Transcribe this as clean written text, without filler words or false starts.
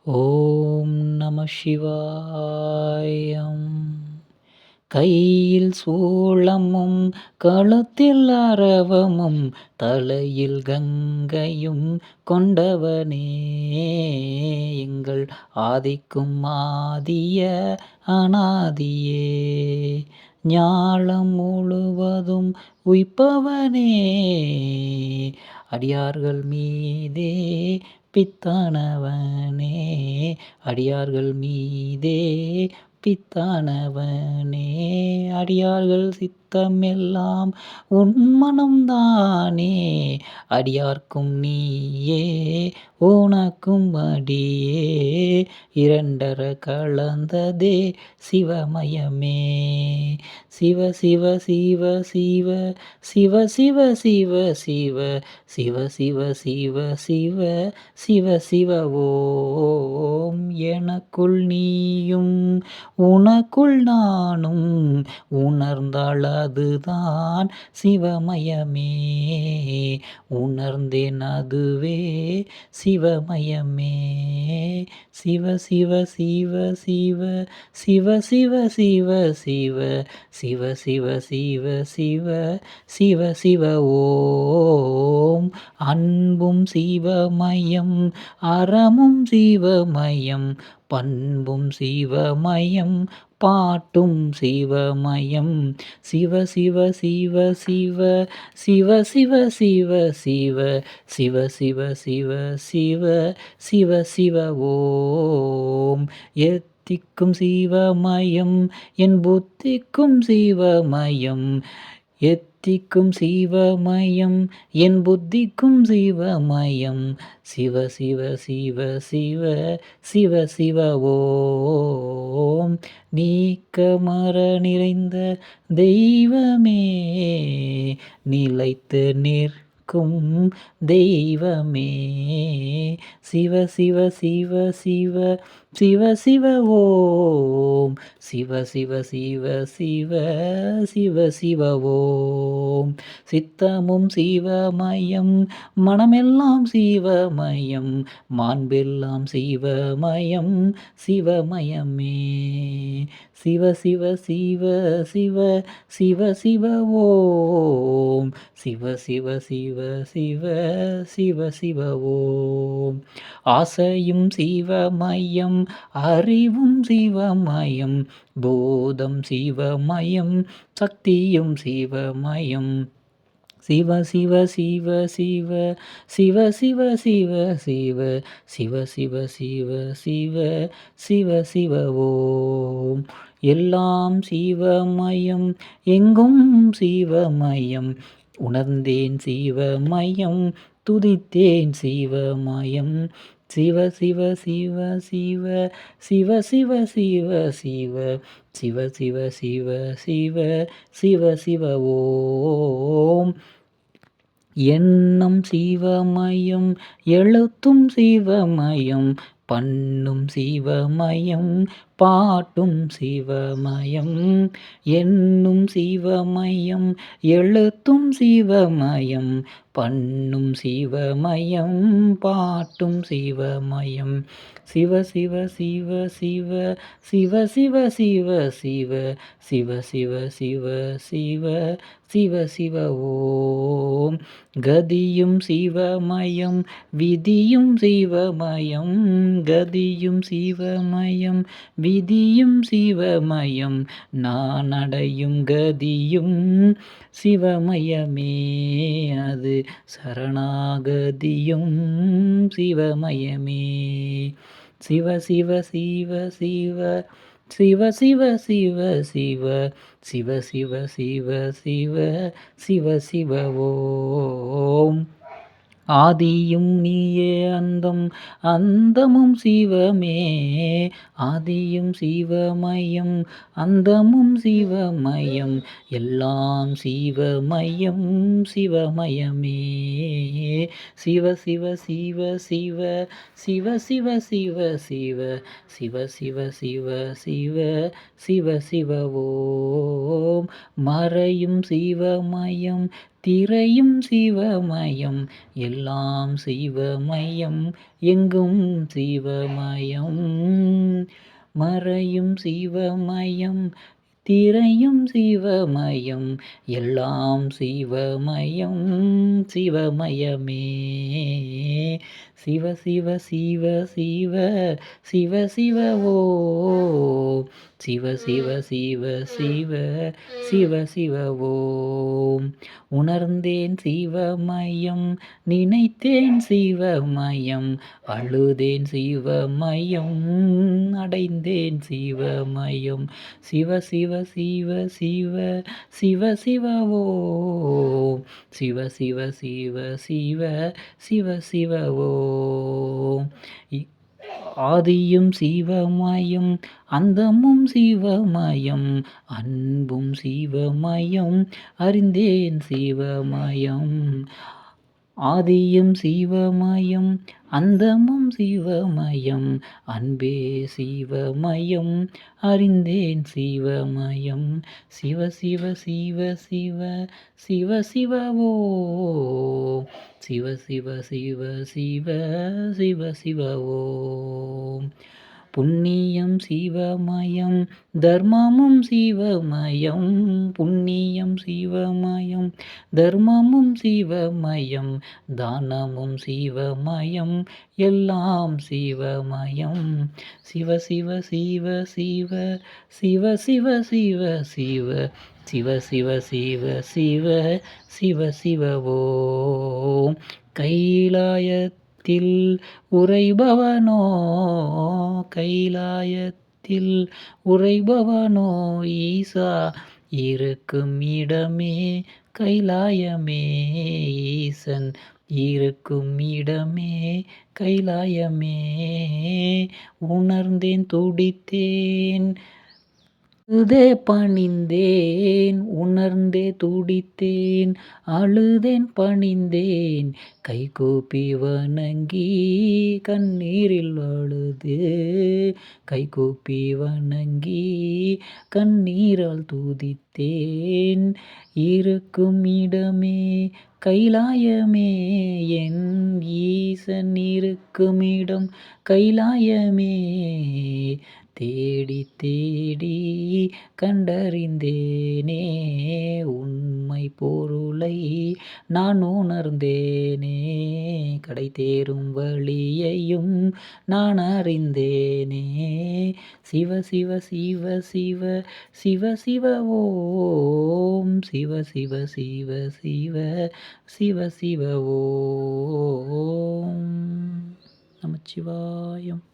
ஓம் நம சிவாயம். கையில் சூளமும் கழுத்தில் அரவமும் தலையில் கங்கையும் கொண்டவனே, எங்கள் ஆதிக்கும் ஆதிய அநாதியே, ஞாலம் முழுவதும் உய்ப்பவனே, அடியார்கள் மீதே பித்தானவனே, அடியார்கள் மீதே பித்தானவனே, அடியார்கள் சித்தமெல்லாம் உன்மனம்தானே, அடியார்க்கும் நீயே உனக்கும் அடியே, இரண்டர கலந்ததே சிவமயமே. சிவ சிவ சிவ சிவ சிவ சிவ சிவ சிவ சிவ சிவ சிவ சிவ சிவ சிவ ஓம். எனக்குள் நீயும் உனக்குள் நானும் உணர்ந்தால் அதுதான் சிவமயமே, உணர்ந்தேன் அதுவே சிவமயமே. சிவ சிவ சிவ சிவ சிவ சிவ சிவ சிவ சிவ சிவ சிவ சிவ சிவ சிவ ஓம். அன்பும் சிவமயம், அறமும் சிவமயம், பண்பும் சிவமயம், பாட்டும் சிவமயம். சிவ சிவ சிவ சிவ சிவ சிவ சிவ சிவ சிவ சிவ சிவ சிவ சிவ சிவ ஓம். எத்திக்கும் சிவமயம், என் புத்திக்கும் சிவமயம், எத்திக்கும் சிவமயம், என் புத்திக்கும் சிவமயம். சிவ சிவ சிவ சிவ சிவ சிவ ஓம். நீக்கமற நிறைந்த தெய்வமே, நிலைத்து நிற்கும் தெய்வமே, சிவ சிவ சிவ சிவ சிவ சிவ ஓம். சிவ சிவ சிவ சிவ சிவ சிவ ஓம். சித்தமும் சிவமயம், மனமெல்லாம் சிவமயம், மாண்பெல்லாம் சிவமயம், சிவமயமே. சிவ சிவ சிவ சிவ சிவ சிவ ஓம். சிவ சிவ சிவ சிவ சிவ சிவ ஓம். ஆசையும் சிவமயம், அறிவும் சிவமயம், போதம் சிவமயம், சக்தியும் சிவமயம். சிவ சிவ சிவ சிவ சிவ சிவ சிவ சிவ சிவ சிவ சிவ சிவ சிவ சிவ ஓம். எல்லாம் சிவமயம், எங்கும் சிவமயம், உணர்ந்தேன் சிவமயம், துதித்தேன் சிவமயம். சிவ சிவ சிவ சிவ சிவ சிவ சிவ சிவ சிவ சிவ சிவ சிவ சிவ சிவ ஓம். எண்ணம் சிவமயம், எழுத்தும் சிவமயம், பண்ணும் சிவமயம், பாட்டும் சிவமயம். எண்ணும் சிவமயம், எழுத்தும் சிவமயம், பண்ணும் சிவமயம், பாட்டும் சிவமயம். சிவ சிவ சிவ சிவ சிவ சிவ சிவ சிவ சிவ சிவ சிவ சிவ சிவ சிவ ஓம். கதியும் சிவமயம், விதியும் சிவமயம், கதியும் சிவமயம், விதியும் சிவமயம், நான் அடையும் கதியும் சிவமயமே, அது சரணாகதியும் சிவமயமே. சிவ சிவ சிவ சிவ சிவ சிவ சிவ சிவ சிவ சிவ சிவ சிவ சிவ சிவ ஓம். ஆதியும் நீயே, அந்தம் அந்தமும் சிவமே, ஆதியும் சிவமயம், அந்தமும் சிவமயம், எல்லாம் சிவமயம், சிவமயமே. சிவ சிவ சிவ சிவ சிவ சிவ சிவ சிவ சிவ சிவ சிவ சிவ சிவ சிவ ஓம். மறையும் சிவமயம், திரையும் சிவமயம் எல்லாம் சிவமயம் எங்கும் சிவமயம் மறையும் சிவமயம் திரையும் சிவமயம் எல்லாம் சிவமயம் சிவமயமே சிவ சிவ சிவ சிவ சிவ சிவ ஓம் சிவ சிவ சிவ சிவ சிவ சிவ ஓம் உணர்ந்தேன் சிவமயம் நினைத்தேன் சிவமயம் அழுதேன் சிவமயம் அடைந்தேன் சிவமயம் சிவ சிவ சிவ சிவ சிவ சிவ ஓம் சிவ சிவ சிவ சிவ சிவ சிவ ஓம் ஆதியும் சிவமயம் அந்தமும் சிவமயம் அன்பும் சிவமயம் அறிந்தேன் சிவமயம் ஆதியும் சிவமயம் அந்தமும் சிவமயம் அன்பே சிவமயம் அறிந்தேன் சிவமயம் சிவ சிவ சிவ சிவ சிவ சிவ ஓம் சிவ சிவ சிவ சிவ சிவ சிவ ஓம் புண்ணியம் சிவமயம் தர்மமும் சிவமயம் புண்ணியம் சிவமயம் தர்மமும் சிவமயம் தானமும் சிவமயம் எல்லாம் சிவமயம் சிவ சிவ சிவ சிவ சிவ சிவ சிவ சிவ சிவ சிவ சிவ சிவ சிவ சிவ ஓம் கைலாயத்தில் உறைபவனோ கைலாயத்தில் உறைபவனோ ஈசா இருக்கும் இடமே கைலாயமே ஈசன் இருக்கும் இடமே கைலாயமே உணர்ந்தேன் துடித்தேன் அழுதே பணிந்தேன் உணர்ந்தே துடித்தேன் அழுதேன் பணிந்தேன் கைகூப்பி வணங்கி கண்ணீரில் அழுது கைகூப்பி வணங்கி கண்ணீரால் துதித்தேன் இருக்கும் இடமே கைலாயமே என் ஈசன் இருக்கும் இடம் கைலாயமே தேடி தேடி கண்டறிந்தேனே உண்மை பொருளை நான் உணர்ந்தேனே கடை தேரும் வழியையும் நான் அறிந்தேனே சிவ சிவ சிவ சிவ சிவ சிவ ஓம் சிவ சிவ சிவ சிவ சிவ சிவ ஓம் நமச்சிவாயம்.